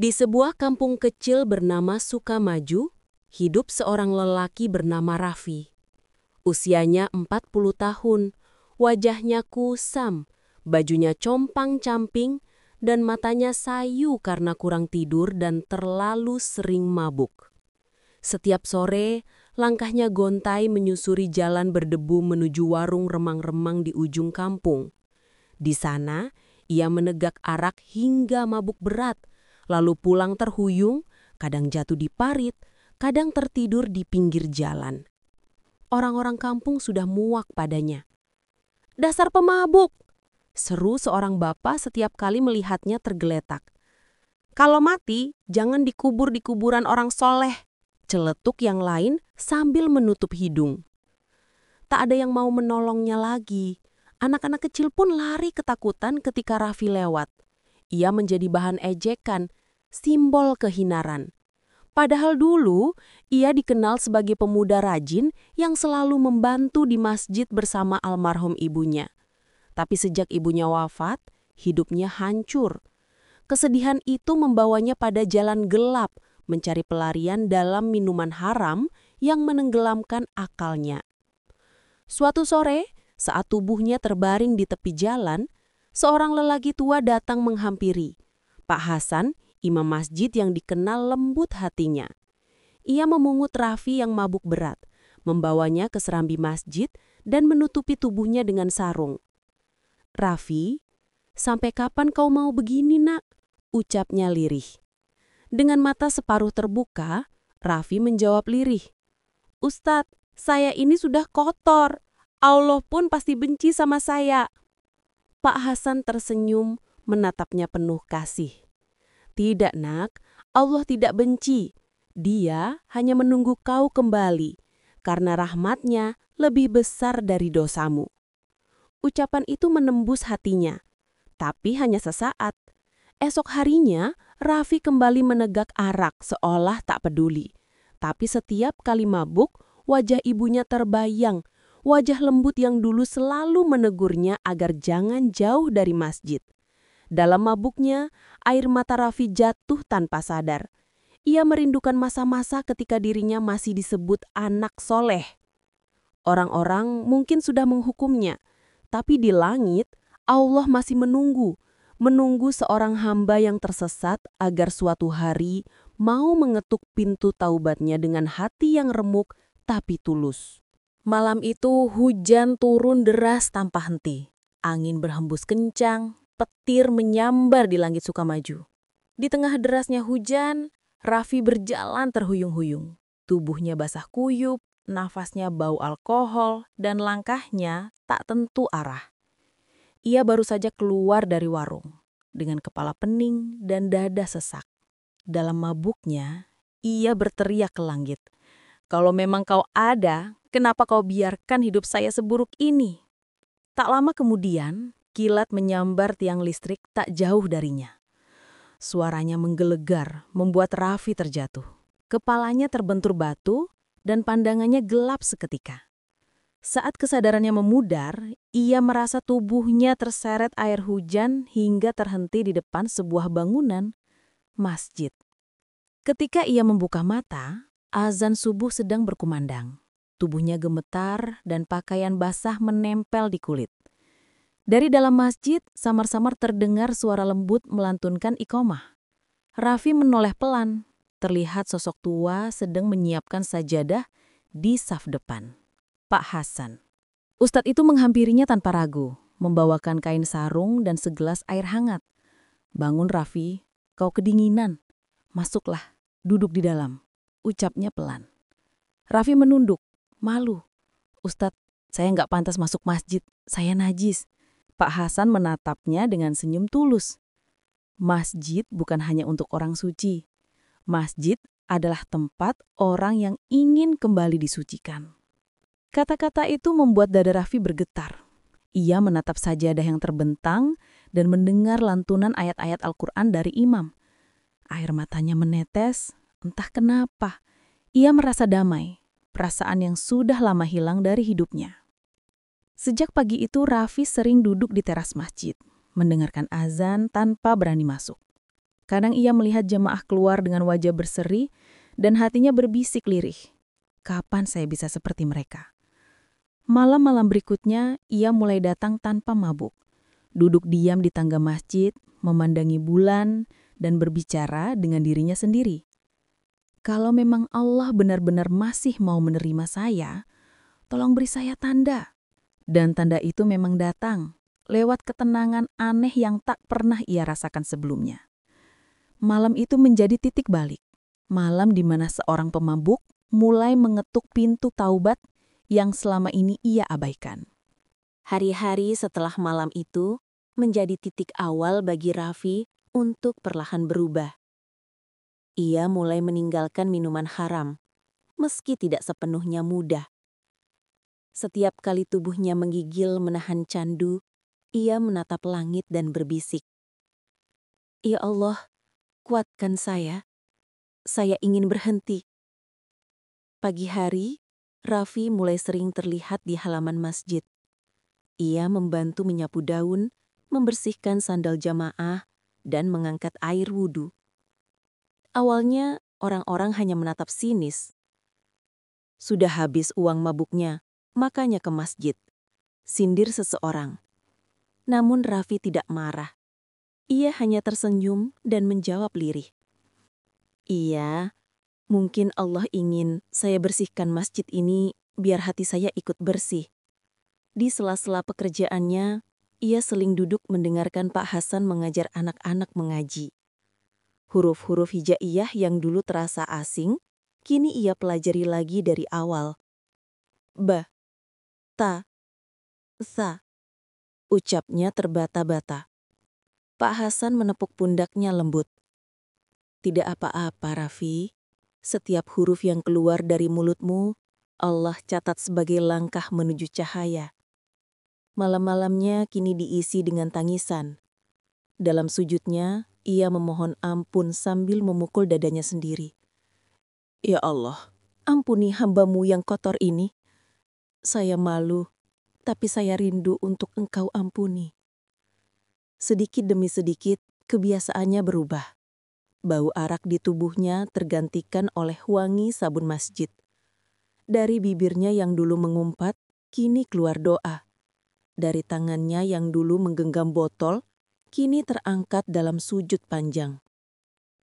Di sebuah kampung kecil bernama Sukamaju, hidup seorang lelaki bernama Raffi. Usianya 40 tahun, wajahnya kusam, bajunya compang-camping, dan matanya sayu karena kurang tidur dan terlalu sering mabuk. Setiap sore, langkahnya gontai menyusuri jalan berdebu menuju warung remang-remang di ujung kampung. Di sana, ia menegak arak hingga mabuk berat, lalu pulang terhuyung, kadang jatuh di parit, kadang tertidur di pinggir jalan. Orang-orang kampung sudah muak padanya. "Dasar pemabuk!" seru seorang bapak setiap kali melihatnya tergeletak. "Kalau mati, jangan dikubur di kuburan orang soleh," celetuk yang lain sambil menutup hidung. Tak ada yang mau menolongnya lagi. Anak-anak kecil pun lari ketakutan ketika Raffi lewat. Ia menjadi bahan ejekan, simbol kehinaran. Padahal dulu, ia dikenal sebagai pemuda rajin yang selalu membantu di masjid bersama almarhum ibunya. Tapi sejak ibunya wafat, hidupnya hancur. Kesedihan itu membawanya pada jalan gelap, mencari pelarian dalam minuman haram yang menenggelamkan akalnya. Suatu sore, saat tubuhnya terbaring di tepi jalan, seorang lelaki tua datang menghampiri. Pak Hasan, imam masjid yang dikenal lembut hatinya. Ia memungut Raffi yang mabuk berat, membawanya ke serambi masjid dan menutupi tubuhnya dengan sarung. "Raffi, sampai kapan kau mau begini, nak?" ucapnya lirih. Dengan mata separuh terbuka, Raffi menjawab lirih, "Ustadz, saya ini sudah kotor. Allah pun pasti benci sama saya." Pak Hasan tersenyum, menatapnya penuh kasih. "Tidak, nak, Allah tidak benci. Dia hanya menunggu kau kembali, karena rahmatnya lebih besar dari dosamu." Ucapan itu menembus hatinya, tapi hanya sesaat. Esok harinya, Raffi kembali menegak arak seolah tak peduli. Tapi setiap kali mabuk, wajah ibunya terbayang, wajah lembut yang dulu selalu menegurnya agar jangan jauh dari masjid. Dalam mabuknya, air mata Raffi jatuh tanpa sadar. Ia merindukan masa-masa ketika dirinya masih disebut anak soleh. Orang-orang mungkin sudah menghukumnya, tapi di langit, Allah masih menunggu seorang hamba yang tersesat agar suatu hari mau mengetuk pintu taubatnya dengan hati yang remuk tapi tulus. Malam itu hujan turun deras tanpa henti. Angin berhembus kencang, petir menyambar di langit Sukamaju. Di tengah derasnya hujan, Raffi berjalan terhuyung-huyung. Tubuhnya basah kuyup, nafasnya bau alkohol, dan langkahnya tak tentu arah. Ia baru saja keluar dari warung, dengan kepala pening dan dada sesak. Dalam mabuknya, ia berteriak ke langit, "Kalau memang kau ada, kenapa kau biarkan hidup saya seburuk ini?" Tak lama kemudian, kilat menyambar tiang listrik tak jauh darinya. Suaranya menggelegar, membuat Raffi terjatuh. Kepalanya terbentur batu, dan pandangannya gelap seketika. Saat kesadarannya memudar, ia merasa tubuhnya terseret air hujan hingga terhenti di depan sebuah bangunan, masjid. Ketika ia membuka mata, azan subuh sedang berkumandang. Tubuhnya gemetar dan pakaian basah menempel di kulit. Dari dalam masjid, samar-samar terdengar suara lembut melantunkan iqomah. Raffi menoleh pelan, terlihat sosok tua sedang menyiapkan sajadah di saf depan. Pak Hasan. Ustadz itu menghampirinya tanpa ragu, membawakan kain sarung dan segelas air hangat. "Bangun Raffi, kau kedinginan. Masuklah, duduk di dalam," ucapnya pelan. Raffi menunduk, malu. "Ustadz, saya nggak pantas masuk masjid, saya najis." Pak Hasan menatapnya dengan senyum tulus. "Masjid bukan hanya untuk orang suci. Masjid adalah tempat orang yang ingin kembali disucikan." Kata-kata itu membuat dada Raffi bergetar. Ia menatap sajadah yang terbentang dan mendengar lantunan ayat-ayat Al-Quran dari imam. Air matanya menetes, entah kenapa. Ia merasa damai, perasaan yang sudah lama hilang dari hidupnya. Sejak pagi itu Raffi sering duduk di teras masjid, mendengarkan azan tanpa berani masuk. Kadang ia melihat jamaah keluar dengan wajah berseri dan hatinya berbisik lirih. Kapan saya bisa seperti mereka? Malam-malam berikutnya, ia mulai datang tanpa mabuk. Duduk diam di tangga masjid, memandangi bulan, dan berbicara dengan dirinya sendiri. Kalau memang Allah benar-benar masih mau menerima saya, tolong beri saya tanda. Dan tanda itu memang datang, lewat ketenangan aneh yang tak pernah ia rasakan sebelumnya. Malam itu menjadi titik balik. Malam di mana seorang pemabuk mulai mengetuk pintu taubat yang selama ini ia abaikan. Hari-hari setelah malam itu menjadi titik awal bagi Raffi untuk perlahan berubah. Ia mulai meninggalkan minuman haram, meski tidak sepenuhnya mudah. Setiap kali tubuhnya menggigil menahan candu, ia menatap langit dan berbisik, "Ya Allah, kuatkan saya ingin berhenti." Pagi hari, Raffi mulai sering terlihat di halaman masjid. Ia membantu menyapu daun, membersihkan sandal jamaah, dan mengangkat air wudhu. Awalnya, orang-orang hanya menatap sinis. Sudah habis uang mabuknya, makanya ke masjid. Sindir seseorang. Namun Raffi tidak marah. Ia hanya tersenyum dan menjawab lirih, "Iya, mungkin Allah ingin saya bersihkan masjid ini biar hati saya ikut bersih." Di sela-sela pekerjaannya, ia seling duduk mendengarkan Pak Hasan mengajar anak-anak mengaji. Huruf-huruf hijaiyah yang dulu terasa asing, kini ia pelajari lagi dari awal. Ba, ta, sa. Ucapnya terbata-bata. Pak Hasan menepuk pundaknya lembut. "Tidak apa-apa, Raffi. Setiap huruf yang keluar dari mulutmu, Allah catat sebagai langkah menuju cahaya." Malam-malamnya kini diisi dengan tangisan. Dalam sujudnya, ia memohon ampun sambil memukul dadanya sendiri. "Ya Allah, ampuni hamba-Mu yang kotor ini. Saya malu, tapi saya rindu untuk Engkau ampuni." Sedikit demi sedikit, kebiasaannya berubah. Bau arak di tubuhnya tergantikan oleh wangi sabun masjid. Dari bibirnya yang dulu mengumpat, kini keluar doa. Dari tangannya yang dulu menggenggam botol, kini terangkat dalam sujud panjang.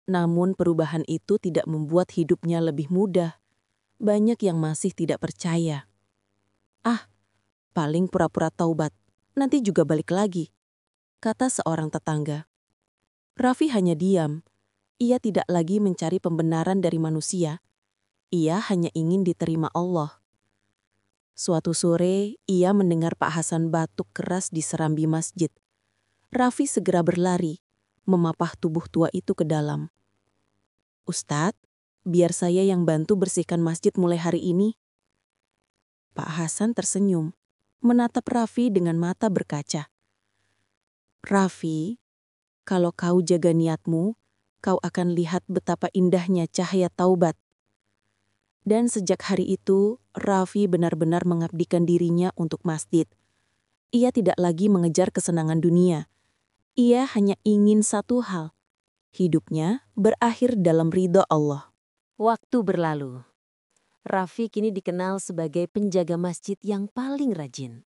Namun perubahan itu tidak membuat hidupnya lebih mudah. Banyak yang masih tidak percaya. "Ah, paling pura-pura taubat, nanti juga balik lagi," kata seorang tetangga. Raffi hanya diam. Ia tidak lagi mencari pembenaran dari manusia. Ia hanya ingin diterima Allah. Suatu sore, ia mendengar Pak Hasan batuk keras di serambi masjid. Raffi segera berlari, memapah tubuh tua itu ke dalam. "Ustadz, biar saya yang bantu bersihkan masjid mulai hari ini." Pak Hasan tersenyum, menatap Raffi dengan mata berkaca. "Raffi, kalau kau jaga niatmu, kau akan lihat betapa indahnya cahaya taubat." Dan sejak hari itu, Raffi benar-benar mengabdikan dirinya untuk masjid. Ia tidak lagi mengejar kesenangan dunia. Ia hanya ingin satu hal, hidupnya berakhir dalam ridho Allah. Waktu berlalu. Raffi kini dikenal sebagai penjaga masjid yang paling rajin.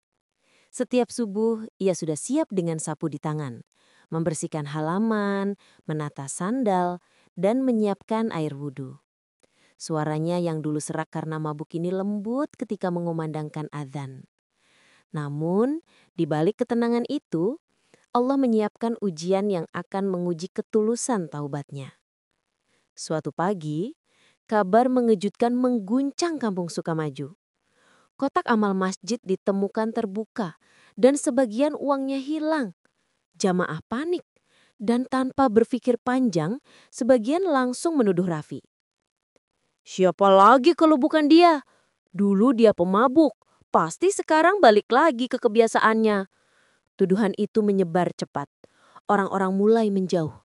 Setiap subuh, ia sudah siap dengan sapu di tangan, membersihkan halaman, menata sandal, dan menyiapkan air wudhu. Suaranya yang dulu serak karena mabuk ini lembut ketika mengumandangkan azan. Namun, di balik ketenangan itu, Allah menyiapkan ujian yang akan menguji ketulusan taubatnya. Suatu pagi, kabar mengejutkan mengguncang kampung Sukamaju. Kotak amal masjid ditemukan terbuka dan sebagian uangnya hilang. Jamaah panik dan tanpa berpikir panjang, sebagian langsung menuduh Raffi. "Siapa lagi kalau bukan dia? Dulu dia pemabuk, pasti sekarang balik lagi ke kebiasaannya." Tuduhan itu menyebar cepat. Orang-orang mulai menjauh.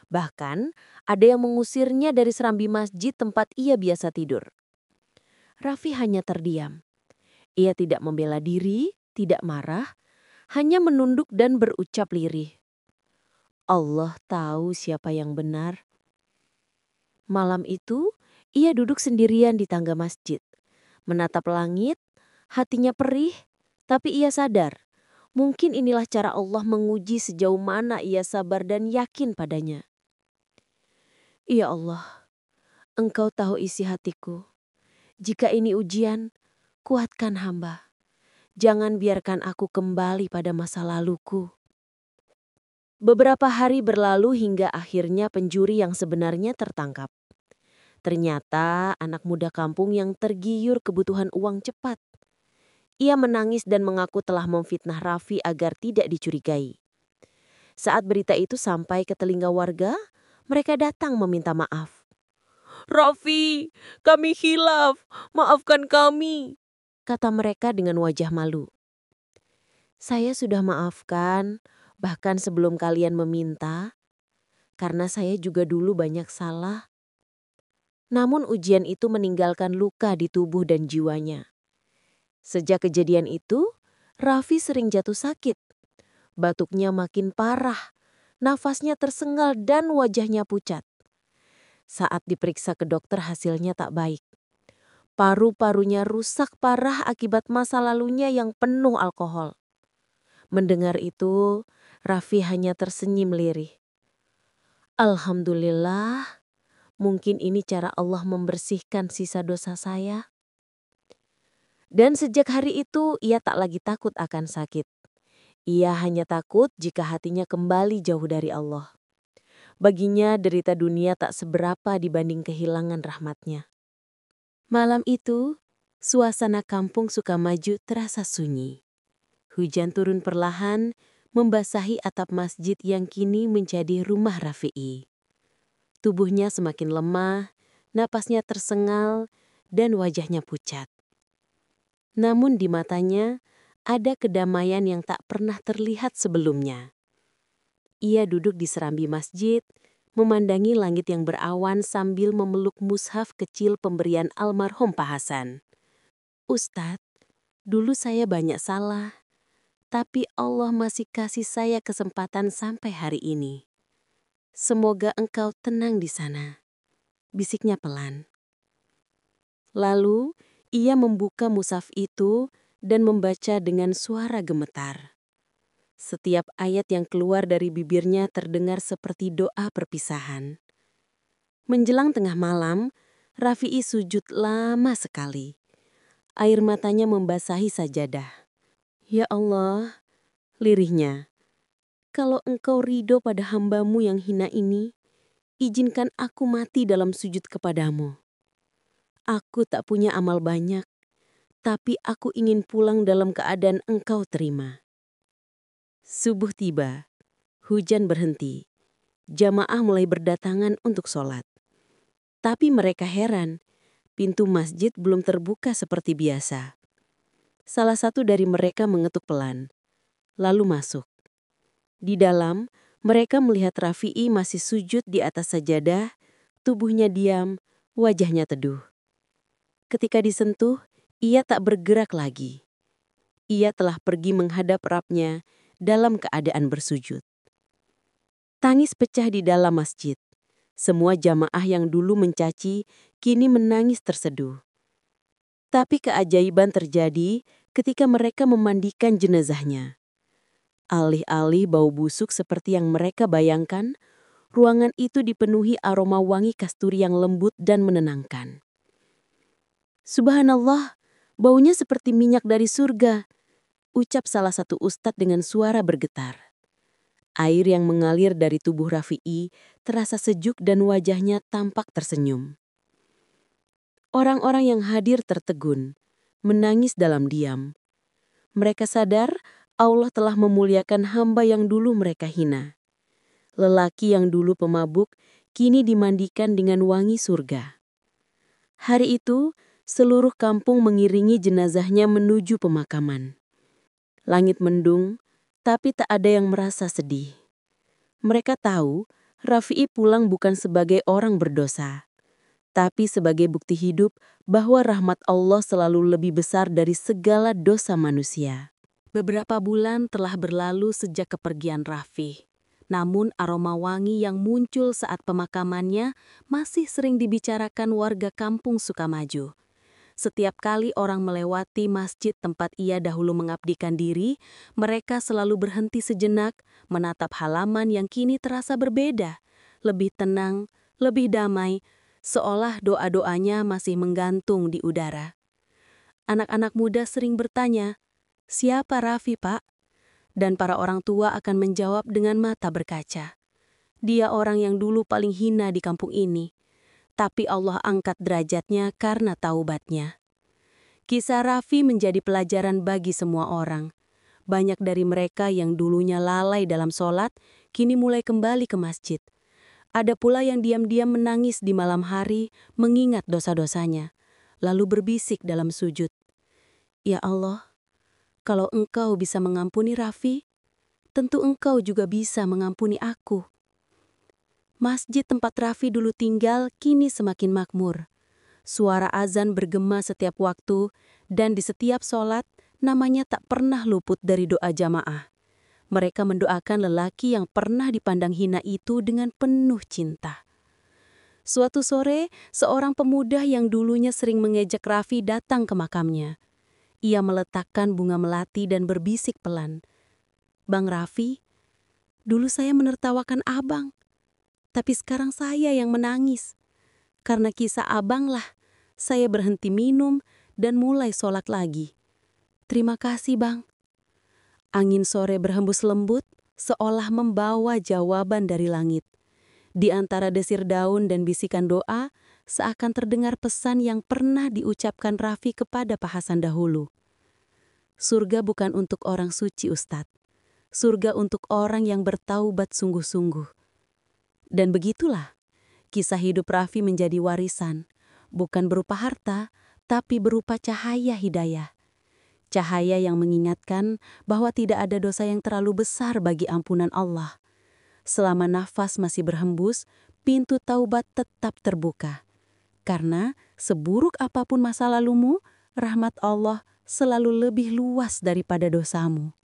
Bahkan ada yang mengusirnya dari serambi masjid tempat ia biasa tidur. Raffi hanya terdiam. Ia tidak membela diri, tidak marah, hanya menunduk dan berucap lirih, Allah tahu siapa yang benar. Malam itu, ia duduk sendirian di tangga masjid. Menatap langit, hatinya perih, tapi ia sadar. Mungkin inilah cara Allah menguji sejauh mana ia sabar dan yakin padanya. Ya Allah, Engkau tahu isi hatiku. Jika ini ujian, kuatkan hamba. Jangan biarkan aku kembali pada masa laluku. Beberapa hari berlalu hingga akhirnya pencuri yang sebenarnya tertangkap. Ternyata anak muda kampung yang tergiur kebutuhan uang cepat. Ia menangis dan mengaku telah memfitnah Raffi agar tidak dicurigai. Saat berita itu sampai ke telinga warga, mereka datang meminta maaf. "Raffi, kami khilaf, maafkan kami," kata mereka dengan wajah malu. "Saya sudah maafkan, bahkan sebelum kalian meminta, karena saya juga dulu banyak salah." Namun ujian itu meninggalkan luka di tubuh dan jiwanya. Sejak kejadian itu, Raffi sering jatuh sakit. Batuknya makin parah, nafasnya tersengal dan wajahnya pucat. Saat diperiksa ke dokter hasilnya tak baik. Paru-parunya rusak parah akibat masa lalunya yang penuh alkohol. Mendengar itu, Raffi hanya tersenyum lirih. Alhamdulillah, mungkin ini cara Allah membersihkan sisa dosa saya. Dan sejak hari itu ia tak lagi takut akan sakit. Ia hanya takut jika hatinya kembali jauh dari Allah. Baginya derita dunia tak seberapa dibanding kehilangan rahmatnya. Malam itu, suasana kampung Sukamaju terasa sunyi. Hujan turun perlahan, membasahi atap masjid yang kini menjadi rumah Rafi'i. Tubuhnya semakin lemah, napasnya tersengal, dan wajahnya pucat. Namun di matanya, ada kedamaian yang tak pernah terlihat sebelumnya. Ia duduk di serambi masjid, memandangi langit yang berawan sambil memeluk mushaf kecil pemberian almarhum Pak Hasan. "Ustadz, dulu saya banyak salah, tapi Allah masih kasih saya kesempatan sampai hari ini. Semoga engkau tenang di sana," bisiknya pelan. Lalu, ia membuka mushaf itu dan membaca dengan suara gemetar. Setiap ayat yang keluar dari bibirnya terdengar seperti doa perpisahan. Menjelang tengah malam, Rafi'i sujud lama sekali. Air matanya membasahi sajadah. "Ya Allah," lirihnya, "kalau engkau ridho pada hambamu yang hina ini, izinkan aku mati dalam sujud kepadamu. Aku tak punya amal banyak, tapi aku ingin pulang dalam keadaan engkau terima." Subuh tiba, hujan berhenti, jamaah mulai berdatangan untuk sholat. Tapi mereka heran, pintu masjid belum terbuka seperti biasa. Salah satu dari mereka mengetuk pelan, lalu masuk. Di dalam, mereka melihat Rafi'i masih sujud di atas sajadah, tubuhnya diam, wajahnya teduh. Ketika disentuh, ia tak bergerak lagi. Ia telah pergi menghadap Rabbnya dalam keadaan bersujud. Tangis pecah di dalam masjid. Semua jamaah yang dulu mencaci kini menangis terseduh. Tapi keajaiban terjadi ketika mereka memandikan jenazahnya. Alih-alih bau busuk seperti yang mereka bayangkan, ruangan itu dipenuhi aroma wangi kasturi yang lembut dan menenangkan. "Subhanallah, baunya seperti minyak dari surga," ucap salah satu ustadz dengan suara bergetar. Air yang mengalir dari tubuh Rafi'i terasa sejuk dan wajahnya tampak tersenyum. Orang-orang yang hadir tertegun, menangis dalam diam. Mereka sadar Allah telah memuliakan hamba yang dulu mereka hina. Lelaki yang dulu pemabuk kini dimandikan dengan wangi surga. Hari itu, seluruh kampung mengiringi jenazahnya menuju pemakaman. Langit mendung, tapi tak ada yang merasa sedih. Mereka tahu Rafi'i pulang bukan sebagai orang berdosa, tapi sebagai bukti hidup bahwa rahmat Allah selalu lebih besar dari segala dosa manusia. Beberapa bulan telah berlalu sejak kepergian Raffi. Namun aroma wangi yang muncul saat pemakamannya masih sering dibicarakan warga kampung Sukamaju. Setiap kali orang melewati masjid tempat ia dahulu mengabdikan diri, mereka selalu berhenti sejenak, menatap halaman yang kini terasa berbeda, lebih tenang, lebih damai, seolah doa-doanya masih menggantung di udara. Anak-anak muda sering bertanya, "Siapa Raffi, Pak?" Dan para orang tua akan menjawab dengan mata berkaca. "Dia orang yang dulu paling hina di kampung ini, tapi Allah angkat derajatnya karena taubatnya." Kisah Raffi menjadi pelajaran bagi semua orang. Banyak dari mereka yang dulunya lalai dalam sholat, kini mulai kembali ke masjid. Ada pula yang diam-diam menangis di malam hari, mengingat dosa-dosanya, lalu berbisik dalam sujud, "Ya Allah, kalau Engkau bisa mengampuni Raffi, tentu Engkau juga bisa mengampuni aku." Masjid tempat Raffi dulu tinggal kini semakin makmur. Suara azan bergema setiap waktu, dan di setiap sholat, namanya tak pernah luput dari doa jamaah. Mereka mendoakan lelaki yang pernah dipandang hina itu dengan penuh cinta. Suatu sore, seorang pemuda yang dulunya sering mengejek Raffi datang ke makamnya. Ia meletakkan bunga melati dan berbisik pelan, "Bang Raffi, dulu saya menertawakan abang, tapi sekarang saya yang menangis. Karena kisah abang lah, saya berhenti minum dan mulai sholat lagi. Terima kasih, Bang." Angin sore berhembus lembut, seolah membawa jawaban dari langit. Di antara desir daun dan bisikan doa, seakan terdengar pesan yang pernah diucapkan Raffi kepada Pak Hasan dahulu. "Surga bukan untuk orang suci, Ustadz. Surga untuk orang yang bertaubat sungguh-sungguh." Dan begitulah, kisah hidup Raffi menjadi warisan, bukan berupa harta, tapi berupa cahaya hidayah. Cahaya yang mengingatkan bahwa tidak ada dosa yang terlalu besar bagi ampunan Allah. Selama nafas masih berhembus, pintu taubat tetap terbuka. Karena seburuk apapun masa lalumu, rahmat Allah selalu lebih luas daripada dosamu.